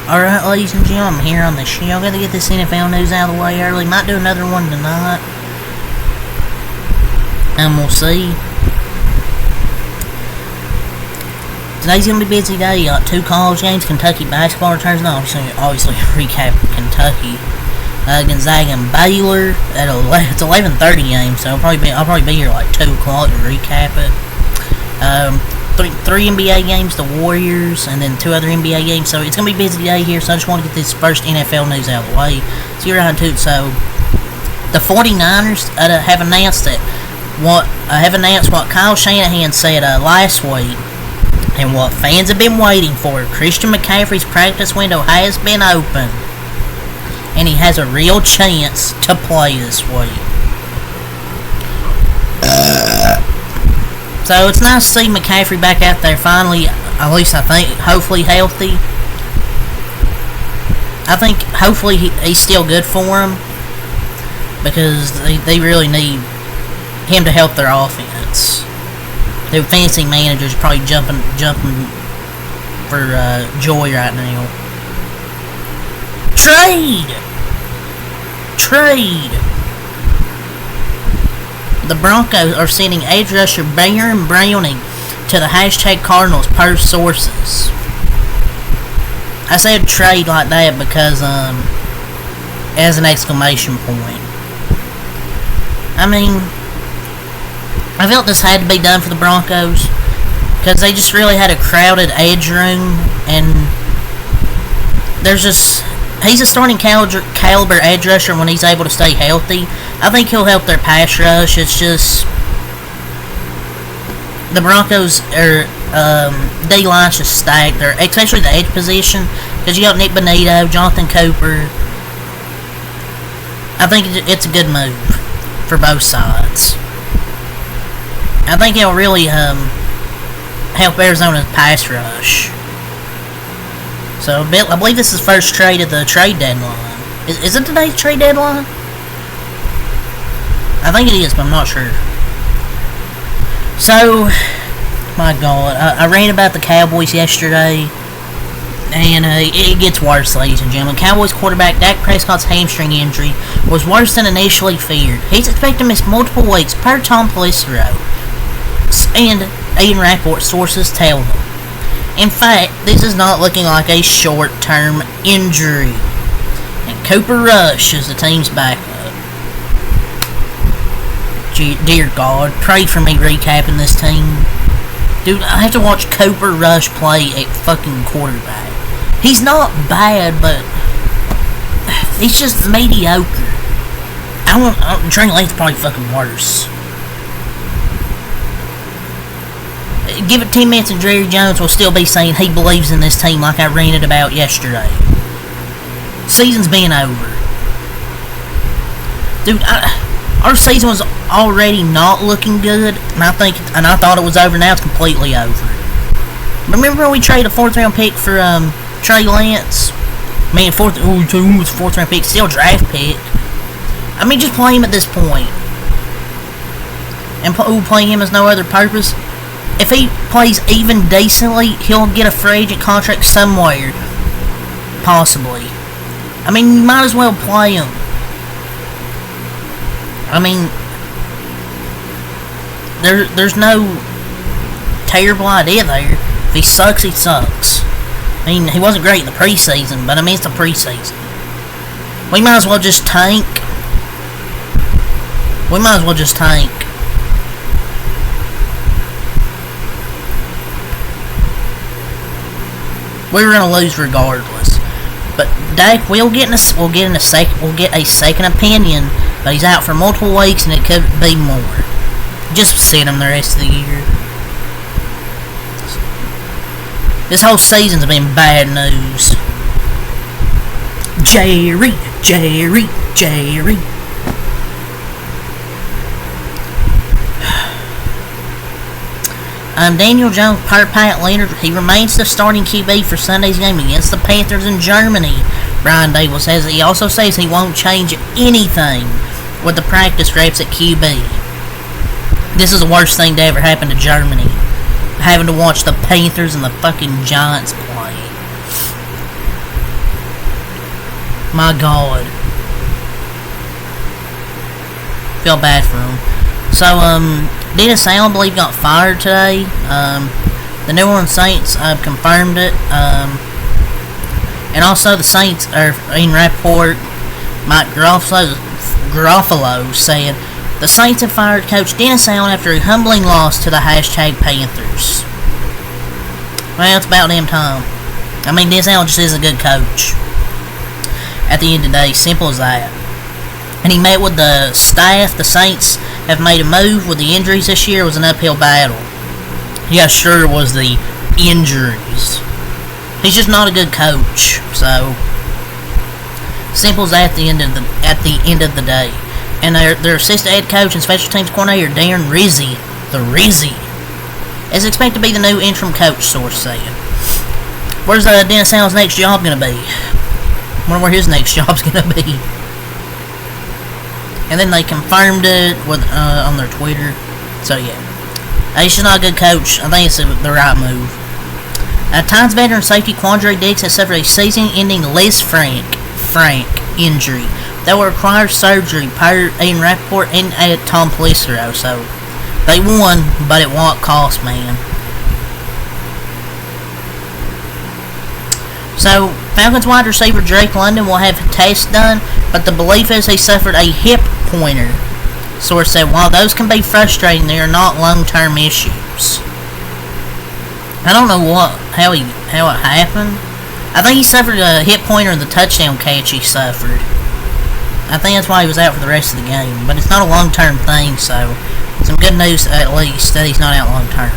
Alright, ladies and gentlemen, I'm here on the show. Gotta get this NFL news out of the way early. Might do another one tonight. And we'll see. Today's gonna be a busy day. Two college games, Kentucky basketball returns, and obviously recap Kentucky. Gonzaga and Baylor. It's 11:30 game, so I'll probably be here like 2 o'clock to recap it. Three NBA games, the Warriors, and then 2 other NBA games. So it's gonna be a busy day here. So I just want to get this first NFL news out of the way. So you're on to it. So the 49ers have announced what Kyle Shanahan said last week, and what fans have been waiting for. Christian McCaffrey's practice window has been open, and he has a real chance to play this week. So it's nice to see McCaffrey back out there finally, at least I think, hopefully healthy. I think hopefully he's still good for him, because they really need him to help their offense. The fantasy managers are probably jumping for joy right now. Trade! The Broncos are sending edge rusher Baron Browning to the #Cardinals per sources. I said trade like that because as an exclamation point. I mean, I felt this had to be done for the Broncos because they just really had a crowded edge room, and he's a starting caliber edge rusher when he's able to stay healthy. I think he'll help their pass rush. It's just the Broncos D-line's just stacked, especially the edge position, because you got Nick Bonito, Jonathan Cooper. I think it's a good move for both sides. I think it'll really help Arizona's pass rush. So I believe this is the first trade of the trade deadline. Is it today's trade deadline? I think it is, but I'm not sure. So, my God, I ran about the Cowboys yesterday, and it gets worse, ladies and gentlemen. Cowboys quarterback Dak Prescott's hamstring injury was worse than initially feared. He's expected to miss multiple weeks, per Tom Pelissero, and Ian Rappaport sources tell them. In fact, this is not looking like a short-term injury. And Cooper Rush is the team's backup. Dear God, pray for me recapping this team. Dude, I have to watch Cooper Rush play at fucking quarterback. He's not bad, but he's just mediocre. Trey Lance's probably fucking worse. Give it 10 minutes and Jerry Jones will still be saying he believes in this team like I ranted about yesterday. Season's being over. Dude, our season was already not looking good, and I thought it was over. Now it's completely over. Remember when we traded a 4th round pick for Trey Lance? Man, 4th round pick, still draft pick. I mean, just play him at this point. And play him as no other purpose. If he plays even decently, he'll get a free agent contract somewhere. Possibly. I mean, you might as well play him. I mean, there's no terrible idea there. If he sucks, he sucks. I mean, he wasn't great in the preseason, but I mean, it's the preseason. We might as well just tank. We were gonna lose regardless, but Dak will get a second opinion, but he's out for multiple weeks and it could be more. Just sit him the rest of the year. This whole season's been bad news. Jerry. Daniel Jones per Pat Leonard, he remains the starting QB for Sunday's game against the Panthers in Germany. Brian Dable says he also says he won't change anything with the practice reps at QB. This is the worst thing to ever happen to Germany. Having to watch the Panthers and the fucking Giants play. My God. Feel bad for him. So, Dennis Allen, I believe, got fired today. The New Orleans Saints confirmed it. And also the Saints, Ian Rappaport, Mike Garofalo said, the Saints have fired Coach Dennis Allen after a humbling loss to the #Panthers. Well, it's about damn time. I mean, Dennis Allen just is a good coach. At the end of the day, simple as that. And he met with the staff. The Saints have made a move with the injuries this year. It was an uphill battle. Yeah, sure it was the injuries. He's just not a good coach. So simple as that at the end of the day. And their assistant head coach and special teams coordinator Darren Rizzi, is expected to be the new interim coach, source saying. Where's Dennis Allen's next job going to be? I wonder where his next job's going to be. And then they confirmed it on their Twitter. So yeah, he's just not a good coach. I think it's the right move. Titans veteran safety Quandre Diggs has suffered a season-ending Les Frank injury that will require surgery per Ian Rappaport and Tom Pelissero. So they won, but at what cost, man? So Falcons wide receiver Drake London will have tests done, but the belief is he suffered a hip pointer. Source said, while those can be frustrating, they are not long-term issues. I don't know how it happened. I think he suffered a hip pointer in the touchdown catch he suffered. I think that's why he was out for the rest of the game. But it's not a long-term thing, so some good news at least that he's not out long-term.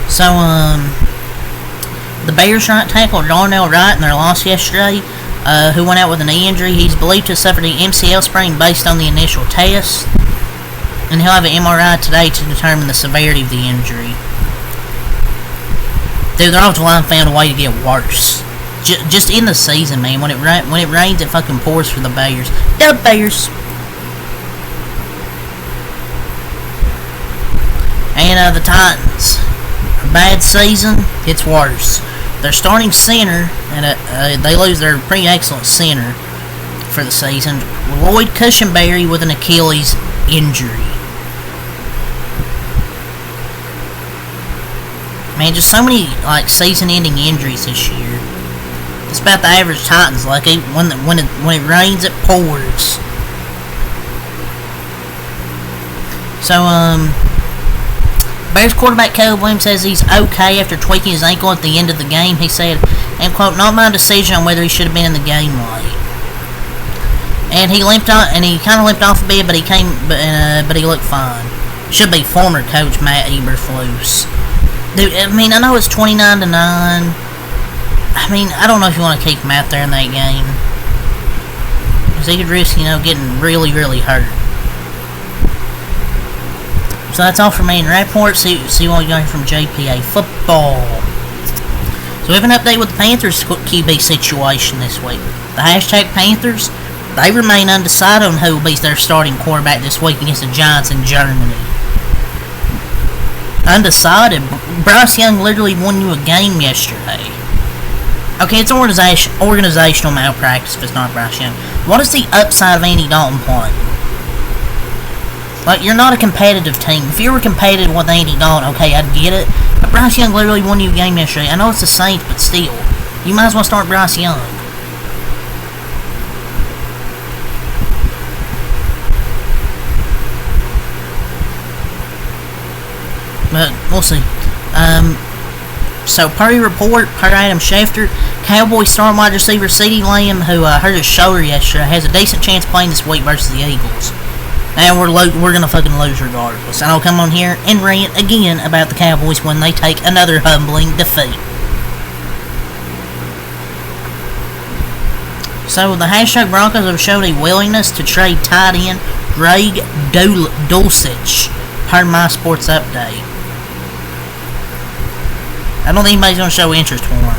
So, the Bears right tackle Darnell Wright in their loss yesterday, who went out with an knee injury, he's believed to have suffered an MCL sprain based on the initial test. And he'll have an MRI today to determine the severity of the injury. Dude, their offensive line found a way to get worse. Just in the season, man. When it rains, it fucking pours for the Bears. The Bears. And the Titans. A bad season. It's worse. Their starting center, and they lose their pretty excellent center for the season. Lloyd Cushenberry with an Achilles injury. Man, just so many season-ending injuries this year. It's about the average Titans lucky. When it rains, it pours. So Bears quarterback Caleb Williams says he's okay after tweaking his ankle at the end of the game. He said, and quote, "Not my decision on whether he should have been in the game late." And he limped on, and he kind of limped off a bit, but he looked fine. Should be former coach Matt Eberflus. Dude, I mean, I know it's 29-9. I mean, I don't know if you want to keep him out there in that game. Because he could risk, getting really, really hurt. So that's all from me and Rappaport. See what we got here from JPA Football. So we have an update with the Panthers QB situation this week. The #Panthers, they remain undecided on who will be their starting quarterback this week against the Giants in Germany. Undecided. Bryce Young literally won you a game yesterday. Okay, it's organizational malpractice if it's not Bryce Young. What is the upside of Andy Dalton playing? You're not a competitive team. If you were competitive with Andy Dalton, okay, I'd get it. But Bryce Young literally won you a game yesterday. I know it's the Saints, but still. You might as well start Bryce Young. But we'll see. So per Adam Schefter, Cowboys star wide receiver CeeDee Lamb, who hurt his shoulder yesterday, has a decent chance playing this week versus the Eagles. And we're gonna fucking lose regardless. And I'll come on here and rant again about the Cowboys when they take another humbling defeat. So the #Broncos have showed a willingness to trade tight end Greg Dulcich per My Sports Update. I don't think anybody's going to show interest for him.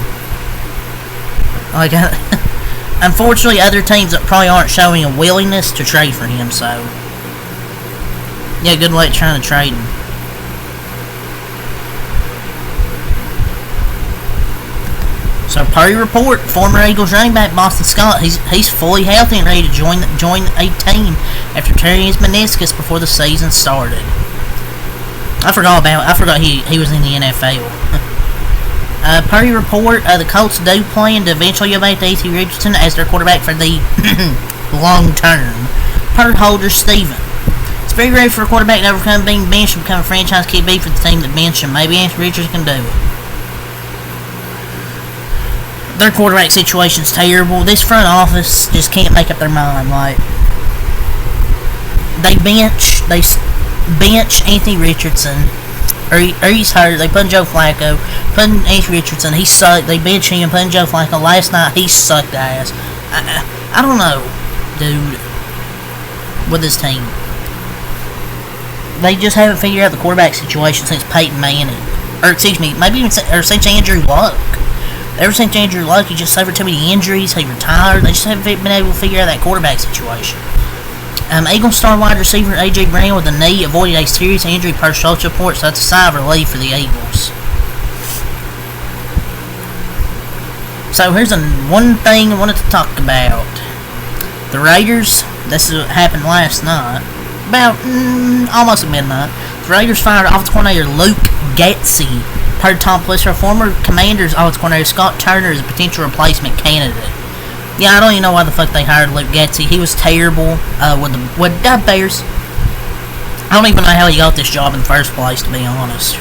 Unfortunately, other teams that probably aren't showing a willingness to trade for him, so yeah, good luck trying to trade him. So Purdy report, former Eagles running back Boston Scott, he's fully healthy and ready to join a team after tearing his meniscus before the season started. I forgot he was in the NFL. Purdy report, the Colts do plan to eventually elevate Anthony Richardson as their quarterback for the long term. Per holder Steven. It's very rare for a quarterback to overcome being benched and become a franchise QB for the team that benched him. Maybe Anthony Richardson can do it. Their quarterback situation's terrible. This front office just can't make up their mind. Like, they bench Anthony Richardson, or he's hurt. They put in Joe Flacco, put in Anthony Richardson. He sucked. They bench him, put in Joe Flacco. Last night he sucked ass. I don't know, dude. With this team, they just haven't figured out the quarterback situation since Peyton Manning, or excuse me, maybe even since Andrew Luck. Ever since Andrew Luck, he just suffered too many injuries. He retired. They just haven't been able to figure out that quarterback situation. Eagles star wide receiver A.J. Brown with a knee avoided a serious injury per Schultz report, so that's a sigh of relief for the Eagles. So here's one thing I wanted to talk about. The Raiders, this happened last night, about almost at midnight. The Raiders fired offensive coordinator Luke Getsy. Per Tom Pelissero, former Commanders offensive coordinator Scott Turner is a potential replacement candidate. Yeah, I don't even know why the fuck they hired Luke Getsy. He was terrible with the Bears. I don't even know how he got this job in the first place, to be honest.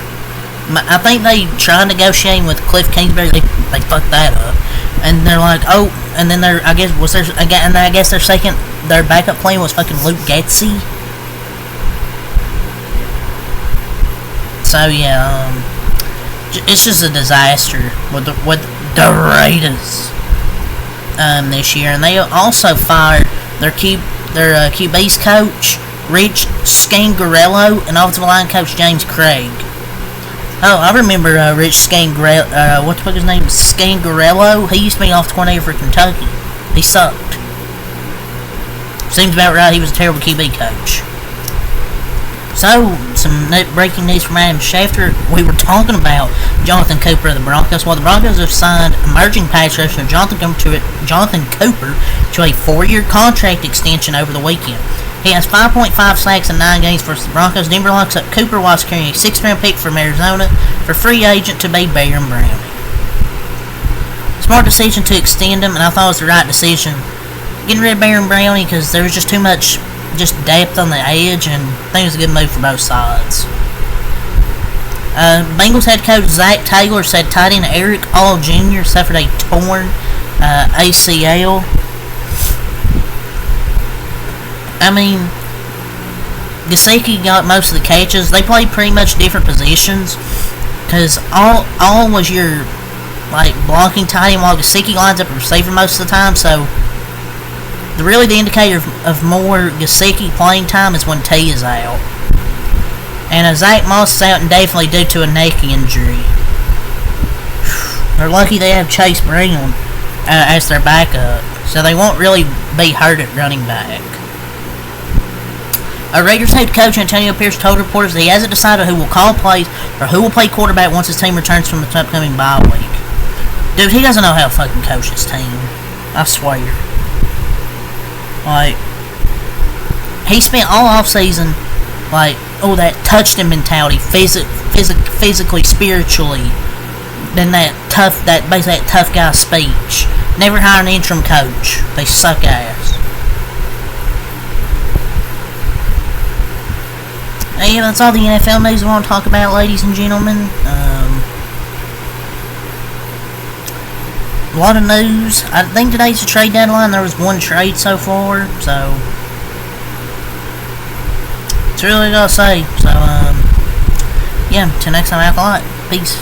I think they tried negotiating with Cliff Kingsbury. They fucked that up, and they're like, oh, and then I guess their backup plan was fucking Luke Getsy. So yeah, it's just a disaster with the Raiders this year, and they also fired their QB's coach Rich Scangarello and offensive line coach James Craig. Oh, I remember Rich Scangarello. What the fuck is his name? Scangarello. He used to be offensive coordinator for Kentucky. He sucked. Seems about right. He was a terrible QB coach. So, some breaking news from Adam Schefter. We were talking about Jonathan Cooper of the Broncos. Well, the Broncos have signed emerging pass rusher Jonathan Cooper to a 4-year contract extension over the weekend. He has 5.5 sacks in 9 games versus the Broncos. Denver locks up Cooper while securing a 6th-round pick from Arizona for free agent to be Baron Browning. Smart decision to extend him, and I thought it was the right decision. Getting rid of Baron Browning because there was just too much depth on the edge, and I think it was a good move for both sides. Bengals head coach Zach Taylor said tight end Eric All Jr. suffered a torn ACL. I mean, Gesicki got most of the catches. They played pretty much different positions, because all was your blocking tight end, while Gesicki lines up a receiver most of the time. So the indicator of more Gesicki playing time is when T is out. And Zach Moss is out indefinitely due to a neck injury. They're lucky they have Chase Brown as their backup, so they won't really be hurt at running back. Raiders head coach Antonio Pierce told reporters that he hasn't decided who will call plays or who will play quarterback once his team returns from its upcoming bye week. Dude, he doesn't know how to fucking coach his team. I swear. He spent all offseason that touched him mentality, physically, spiritually, then that tough guy speech. Never hire an interim coach. They suck ass. Yeah, that's all the NFL news I want to talk about, ladies and gentlemen. A lot of news. I think today's the trade deadline. There was one trade so far, so that's really all I gotta say. So, yeah, till next time, Alkalite. Peace.